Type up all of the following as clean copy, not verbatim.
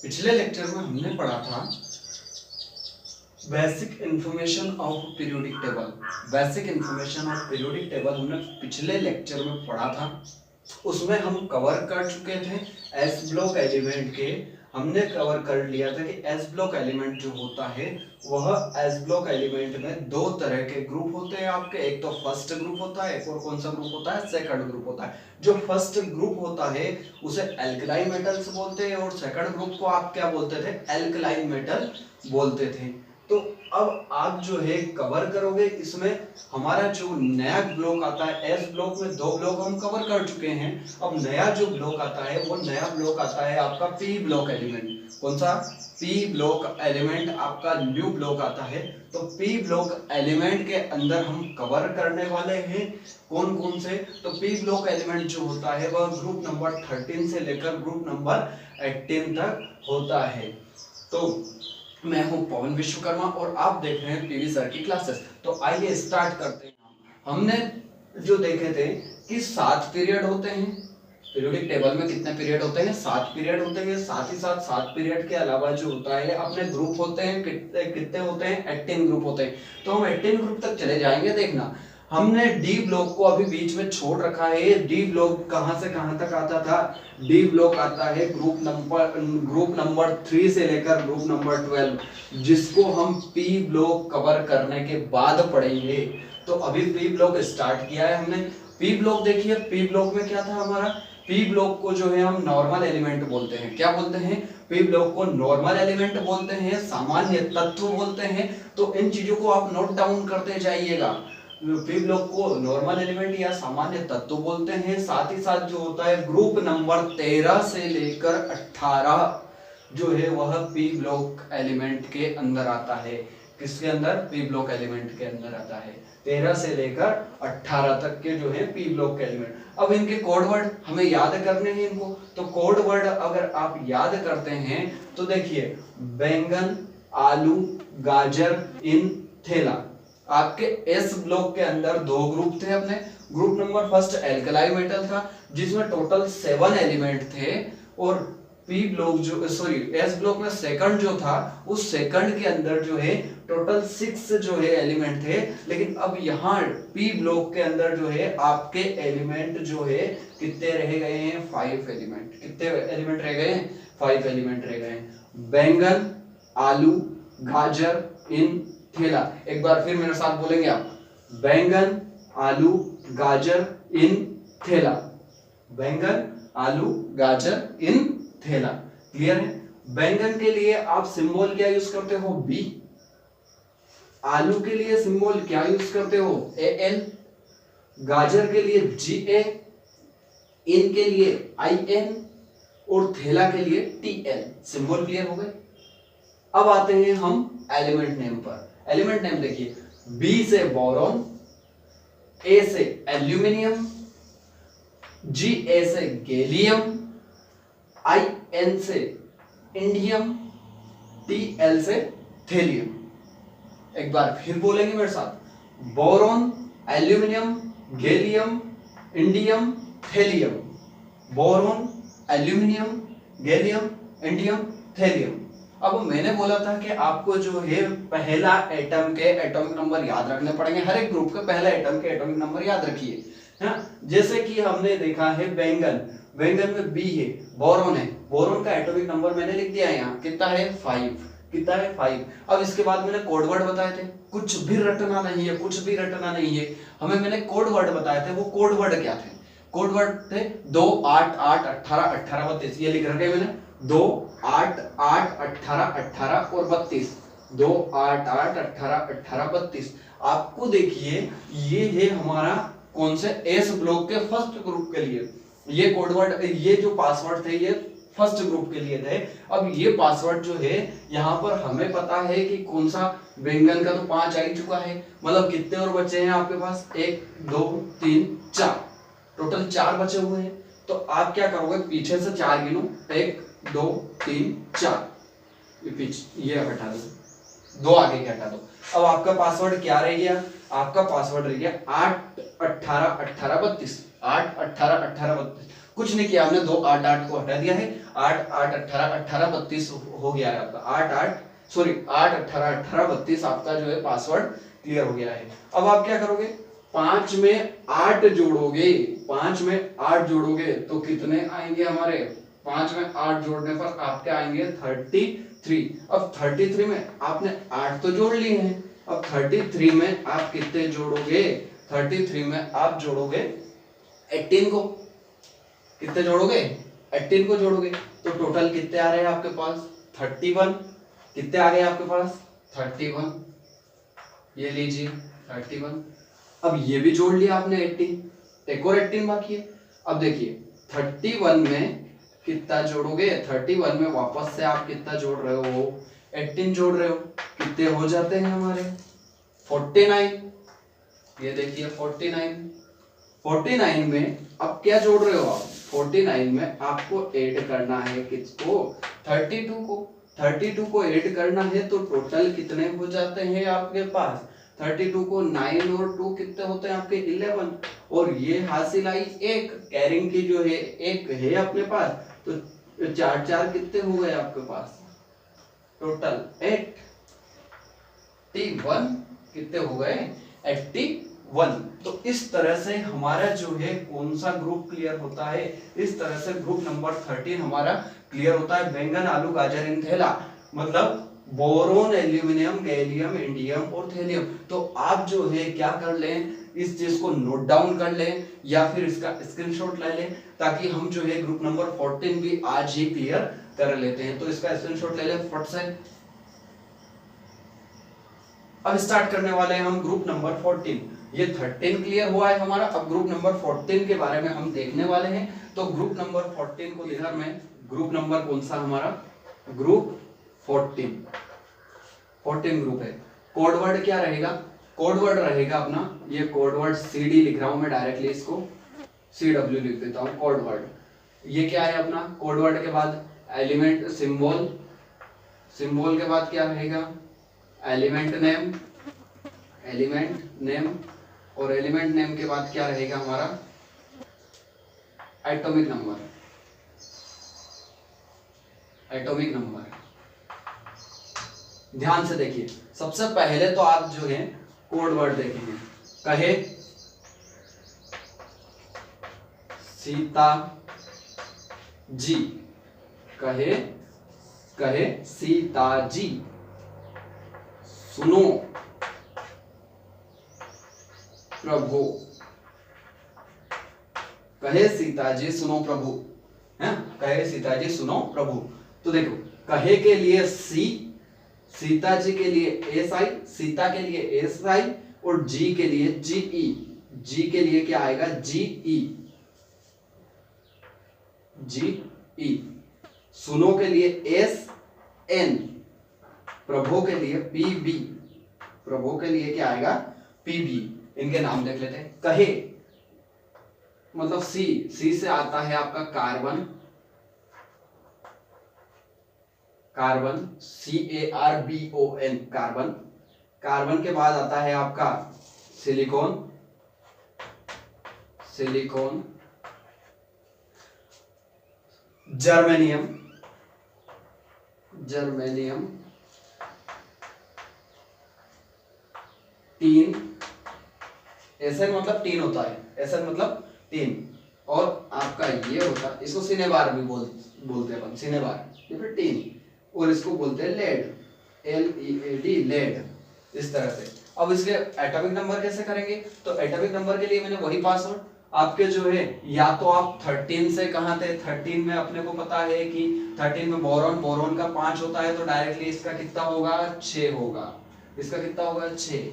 पिछले लेक्चर में हमने पढ़ा था basic information of periodic table. Basic information of periodic table हमने पिछले लेक्चर में पढ़ा था। उसमें हम कवर कर चुके थे एस ब्लॉक एलिमेंट के। हमने कवर कर लिया था कि एस ब्लॉक एलिमेंट जो होता है वह एस ब्लॉक एलिमेंट में दो तरह के ग्रुप होते हैं आपके। एक तो फर्स्ट ग्रुप होता है, एक और कौन सा ग्रुप होता है, सेकंड ग्रुप होता है। जो फर्स्ट ग्रुप होता है उसे एल्कलाइन मेटल्स बोलते हैं और सेकंड ग्रुप को आप क्या बोलते थे, एल्कलाइन मेटल बोलते थे। तो अब आप जो है कवर करोगे इसमें हमारा जो नया ब्लॉक आता है, एस ब्लॉक में दो ब्लॉक हम कवर कर चुके हैं। अब नया जो ब्लॉक आता है वो नया ब्लॉक आता है आपका पी ब्लॉक एलिमेंट। कौन सा, पी ब्लॉक एलिमेंट आपका न्यू ब्लॉक आता है। तो पी ब्लॉक एलिमेंट के अंदर हम कवर करने वाले हैं कौन कौन से, तो पी ब्लॉक एलिमेंट जो होता है वह ग्रुप नंबर 13 से लेकर ग्रुप नंबर 18 तक होता है। तो मैं हूं पवन विश्वकर्मा और आप देख रहे हैं पीवी सर की क्लासेस। तो आइए स्टार्ट करते हैं। हमने जो देखे थे कि 7 पीरियड होते हैं पीरियोडिक टेबल में। कितने पीरियड होते हैं, 7 पीरियड होते हैं। साथ ही साथ 7 पीरियड के अलावा जो होता है अपने ग्रुप होते हैं, कितने होते हैं, 18 ग्रुप होते हैं। तो हम 18 ग्रुप तक चले जाएंगे। देखना, हमने डी ब्लॉक को अभी बीच में छोड़ रखा है। डी ब्लॉक कहां से कहां तक आता था, डी ब्लॉक आता है ग्रुप नंबर 3 से लेकर ग्रुप नंबर 12, जिसको हम पी ब्लॉक कवर करने के बाद पढ़ेंगे। तो अभी पी ब्लॉक स्टार्ट किया है हमने। पी ब्लॉक देखिए, पी ब्लॉक में क्या था हमारा, पी ब्लॉक को जो है हम नॉर्मल एलिमेंट बोलते हैं। क्या बोलते हैं, पी ब्लॉक को नॉर्मल एलिमेंट बोलते हैं, सामान्य तत्व बोलते हैं। तो इन चीजों को आप नोट डाउन करते जाइएगा। पी ब्लॉक को नॉर्मल एलिमेंट या सामान्य तत्व बोलते हैं। साथ ही साथ जो होता है ग्रुप नंबर 13 से लेकर 18 जो है वह पी ब्लॉक एलिमेंट के अंदर आता है। किसके अंदर, पी ब्लॉक एलिमेंट के अंदर आता है। 13 से लेकर 18 तक के जो है पी ब्लॉक के एलिमेंट। अब इनके कोड वर्ड हमें याद करने हैं इनको। तो कोड वर्ड अगर आप याद करते हैं तो देखिए, बैंगन, आलू, गाजर, इन, थैला। आपके एस ब्लॉक के अंदर दो ग्रुप थे अपने। Group number first alkali metal था जिसमें टोटल 7 एलिमेंट थे। और पी ब्लॉक जो, सॉरी, एस ब्लॉक में सेकंड जो था उस सेकंड के अंदर जो है टोटल 6 जो है एलिमेंट थे। लेकिन अब यहाँ पी ब्लॉक के अंदर जो है आपके एलिमेंट जो है कितने रह गए हैं, 5 एलिमेंट। कितने एलिमेंट रह गए हैं, 5 एलिमेंट रह गए हैं। बैंगन, आलू, गाजर, इन, थैला। एक बार फिर मेरे साथ बोलेंगे आप, बैंगन, आलू, गाजर, इन, थैला। बैंगन, आलू, गाजर, इन, थैला। क्लियर है। बैंगन के लिए आप सिंबल क्या यूज करते हो, बी। आलू के लिए सिंबल क्या यूज करते हो, एल। गाजर के लिए GA, इन के लिए IN और थैला के लिए TL। सिंबल क्लियर हो गए। अब आते हैं हम एलिमेंट नेम पर। एलिमेंट नेम देखिए, बी से बोरॉन, ए से एल्यूमिनियम, GA से गैलियम, IN से इंडियम, TL से थेलियम। एक बार फिर बोलेंगे मेरे साथ, boron, aluminium, gallium, indium, thallium. Boron, aluminium, gallium, indium, thallium. अब मैंने बोला था कि आपको जो है पहला एटम के एटॉमिक नंबर याद रखने पड़ेंगे। हर एक ग्रुप के पहले एटम के एटॉमिक नंबर याद रखिए, है। जैसे कि हमने देखा है बैंगन, बैंगन में बी है, बोरॉन है, बोरॉन का एटॉमिक नंबर मैंने लिख दिया है यहाँ, कितना है, 5। कितना है, 5। अब इसके बाद मैंने कोड वर्ड बताए थे, कुछ भी रटना नहीं है, कुछ भी रटना नहीं है हमें। मैंने कोड वर्ड बताए थे, वो कोड वर्ड क्या थे, कोड वर्ड थे 2, 8, 8, 18, 18, 32। ये लिख रखे मैंने, 2, 8, 8, 18, 18 और 32। 2, 8, 8, 18, 18, 32। आपको देखिए ये है हमारा कौन से, एस ब्लॉक के फर्स्ट ग्रुप के लिए ये कोड वर्ड, ये जो पासवर्ड थे ये फर्स्ट ग्रुप के लिए थे। अब ये पासवर्ड जो है यहाँ पर हमें पता है कि कौन सा, बैंगन का तो 5 आ ही चुका है। मतलब कितने और बचे हैं आपके पास, 1, 2, 3, 4, टोटल 4 बचे हुए हैं। तो आप क्या करोगे, पीछे से 4 गिनो, 1, 2, 3, 4, ये हटा दो, 2 आगे के हटा दो। अब आपका पासवर्ड क्या रह गया, आपका पासवर्ड रह गया 8, 18, 18, 32। 8, 18, 18, 32। कुछ नहीं किया आपने, 2 8 8 को हटा दिया है, 8 8 18 18 32 हो गया है आपका, 8 18 18 32 आपका जो है पासवर्ड क्लियर हो गया है। अब आप क्या करोगे, 5 में 8 जोड़ोगे, 5 में 8 जोड़ोगे तो कितने आएंगे हमारे, 5 में 8 जोड़ने पर आपके आएंगे 33। अब 33 में आपने 8 तो जोड़ लिए हैं, अब 33 में आप कितने जोड़ोगे, 33 में आप जोड़ोगे 18 को, कितने जोड़ोगे, 18 को जोड़ोगे, तो टोटल कितने आ रहे हैं आपके पास 31, कितने आ गए आपके पास 31, ये लीजिए 31। अब ये भी जोड़ लिया आपने 18, एक और 18 बाकी है। अब देखिए 31 में कितना जोड़ोगे, 31 में वापस से आप कितना जोड़ रहे हो, 18 जोड़ रहे हो, कितने हो जाते हैं हमारे 49, ये देखिए 49 में अब क्या जोड़ रहे हो आप, 49 में आपको ऐड करना है किसको, 32 को, 32 को ऐड करना है, तो टोटल कितने हो जाते हैं आपके पास, 32 को 9 और 2 कितने होते हैं आपके 11, और ये हासिल आई एक, कैरिंग की जो है एक है अपने पास, तो 4 4 कितने हो गए आपके पास, टोटल 81 कितने हो गए 81। तो इस तरह से हमारा जो है कौन सा ग्रुप क्लियर होता है, इस तरह से ग्रुप नंबर 13 हमारा क्लियर होता है। बैंगन आलू गाजर इन थैला, मतलब बोरोन एल्यूमिनियम गैलियम इंडियम और थैलियम। तो आप जो है क्या कर लें, इस चीज को नोट डाउन कर लें या फिर इसका स्क्रीनशॉट ले लें, ताकि हम जो है ग्रुप नंबर 14 भी आज ही क्लियर कर लेते हैं। तो इसका स्क्रीनशॉट ले लें फट से। अब स्टार्ट करने वाले हैं हम ग्रुप नंबर 14। ये 13 क्लियर हुआ है हमारा, अब ग्रुप नंबर 14 के बारे में हम देखने वाले हैं। तो ग्रुप नंबर 14 को इधर में ग्रुप नंबर कौन सा हमारा, ग्रुप 14 ग्रुप है। कोड वर्ड क्या रहेगा, कोड वर्ड रहेगा अपना, ये कोड वर्ड CD लिख रहा हूं मैं डायरेक्टली, इसको CW लिख देता हूं कोड वर्ड। ये क्या है अपना, कोड वर्ड के बाद एलिमेंट सिंबल, सिंबल के बाद क्या रहेगा एलिमेंट नेम, एलिमेंट नेम, और एलिमेंट नेम के बाद क्या रहेगा हमारा एटॉमिक नंबर, एटॉमिक नंबर। ध्यान से देखिए, सबसे पहले तो आप जो है कोड वर्ड देखेंगे, कहे सीता जी, कहे कहे सीता जी, सुनो प्रभु, कहे सीता जी सुनो प्रभु, है कहे सीता जी सुनो प्रभु। तो देखो कहे के लिए सी, सीता जी के लिए SI, सीता के लिए SI, और जी के लिए GE, जी के लिए क्या आएगा GE, GE, सुनो के लिए SN, प्रभु के लिए PB, प्रभु के लिए क्या आएगा PB। इनके नाम देख लेते हैं। कहे मतलब सी से आता है आपका carbon, carbon CARBON, carbon. Carbon के बाद आता है आपका silicon, silicon, germanium, germanium, tin, SN मतलब टीन होता है, एसएन मतलब टीन, और आपका ये होता है, इसको सिनेबार भी बोलते हैं अपन, सिनेबार, ये फिर टीन, और इसको बोलते हैं लेड, LEAD, लेड, इस तरह से। अब इसके एटॉमिक नंबर कैसे करेंगे, तो एटॉमिक नंबर के लिए मैंने वही पासवर्ड आपके जो है, या तो आप 13 से कहाँ थे, 13 में अपने को पता है कि 13 में बोरॉन, बोरॉन का 5 होता है, तो डायरेक्टली इसका कितना होगा 6 होगा, इसका कितना होगा 6।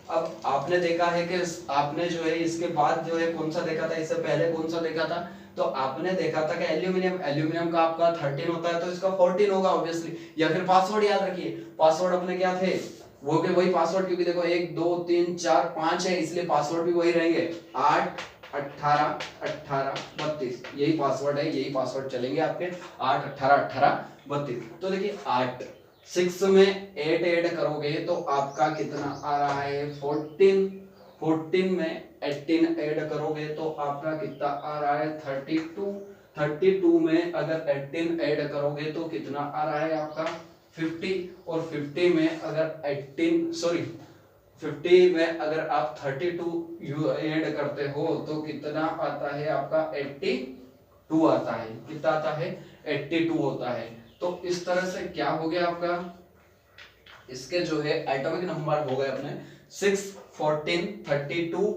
अब आपने देखा है कि आपने जो है इसके बाद जो है कौन सा देखा था, इससे पहले कौन सा देखा था, तो आपने देखा था कि एल्यूमिनियम, एल्यूमिनियम का आपका 13 होता है, तो इसका 14 होगा ऑब्वियसली। या फिर पासवर्ड याद रखिए, पासवर्ड अपने क्या थे, वो के वही पासवर्ड, क्योंकि देखो 1 2 3 4 5 है, इसलिए पासवर्ड भी वही रहेंगे, 8 18 18 32, यही पासवर्ड है, यही पासवर्ड चलेंगे आपके, 8 18 18 32। तो देखिए 8 6 में 8 ऐड करोगे तो आपका कितना आ रहा है 14, 14 में 18 ऐड करोगे तो आपका कितना आ रहा है 32। 32 में अगर 18 ऐड करोगे तो कितना आ रहा है आपका 50। और 50 में अगर 50 में अगर आप 32 ऐड करते हो तो कितना आता है आपका 82 आता है। कितना आता है 82 होता है। तो इस तरह से क्या हो गया आपका, इसके जो है एटॉमिक नंबर हो गए अपने 6, 14, 32,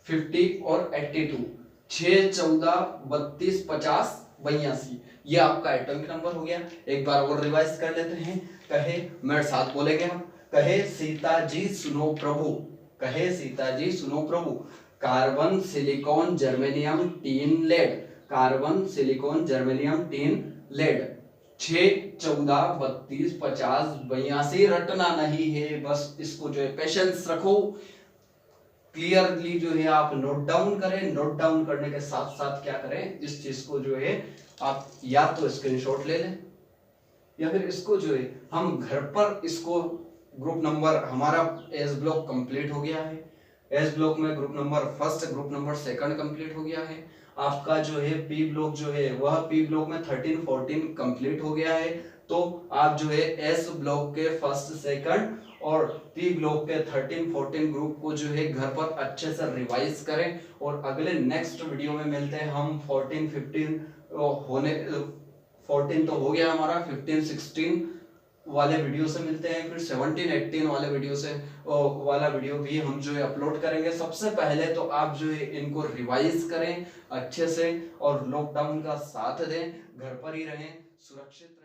50 और 82। 6, 14, 32, 50, 82 ये आपका एटॉमिक नंबर हो गया। एक बार और रिवाइज कर लेते हैं। कहे मेरे साथ बोलेंगे हम, कहे सीता जी सुनो प्रभु, कहे सीता जी सुनो प्रभु, carbon silicon germanium tin lead, carbon silicon germanium tin lead. 6, 14, 32, 50, 82 रटना नहीं है, बस इसको जो है पेशेंस रखो, क्लियरली जो है आप नोट डाउन करें। नोट डाउन करने के साथ साथ क्या करें, इस चीज को जो है आप या तो स्क्रीनशॉट ले लें या फिर इसको जो है हम घर पर इसको ग्रुप नंबर हमारा एस ब्लॉक कंप्लीट हो गया है। एस ब्लॉक में group number first, group number second complete हो गया है। आपका जो है पी ब्लॉक जो है वह पी ब्लॉक में 13, 14 कंप्लीट हो गया है। तो आप जो है एस ब्लॉक के फर्स्ट, सेकंड और पी ब्लॉक के 13, 14 ग्रुप को जो है घर पर अच्छे से रिवाइज करें। और अगले नेक्स्ट वीडियो में मिलते हैं हम 14, 15 होने 14 तो हो गया हमारा, 15, 16 वाले वीडियो से मिलते हैं। फिर 17, 18 वाले वीडियो से वाला वीडियो भी हम जो है अपलोड करेंगे। सबसे पहले तो आप जो है इनको रिवाइज करें अच्छे से और लॉकडाउन का साथ दें, घर पर ही रहें, सुरक्षित